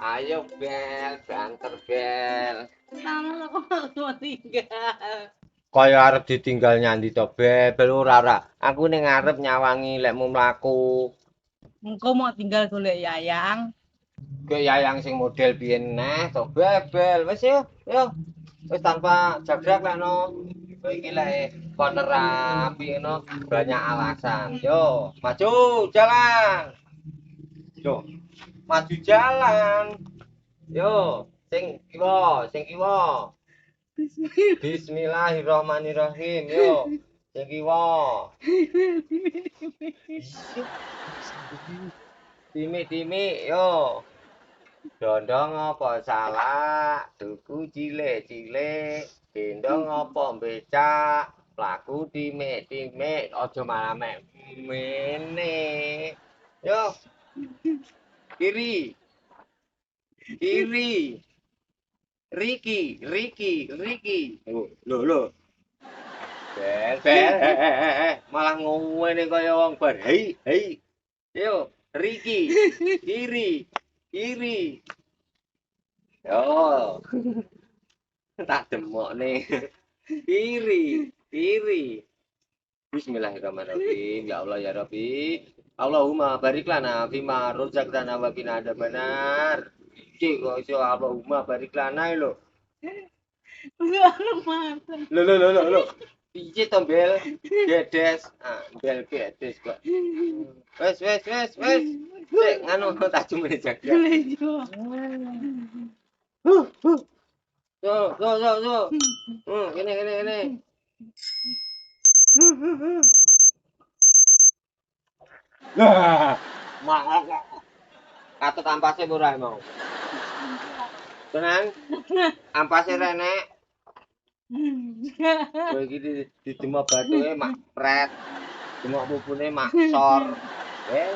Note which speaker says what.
Speaker 1: Ayo bel, banter bel.
Speaker 2: Sama aku mau tinggal.
Speaker 1: Kaya arep ditinggal nyandi to bel, bel ora. Aku ning ngarep nyawangi lekmu mlaku.
Speaker 2: Engkau mau tinggal golek Yayang.
Speaker 1: Ke yayang sing model biyen neh to bel bel. Wis yo, yo. Wis tanpa jagrak lah no. Kowe iki lek kon rapi no banyak alasan. Yo, maju jalan. Yo, maju jalan. Yo, sing kiwa. Bismillahirrahmanirrahim. Yo, sing kiwa. Timi, yo. Dondong apa salah, tuku cilik-cilik, gendong apa becak, laku timik-timik, aja malah mek mene. Yo, kiri, kiri. Riki. Lho. Bel. Malah ngene kaya wong bar. Hei. Yo, Riki. Kiri. Yo. Tak demokne. Kiri. Bismillahirrahmanirrahim. Ya Allah ya Rabbi. Allahumma barik lana fima rozaqtana wa qina adzabannar. Iki kok iso Allahumma barik lana lho. Lho. Piye to bel? Gedes. Ah, bel gedes kok. Wes. Sik nganu tak cumene jaga. So. Kene. Lah, mangok. Katut ampase ora mau. Tenang. Ampase renek. Kowe iki didemok batuke mak pret. Demok pupune mak sor. Bel.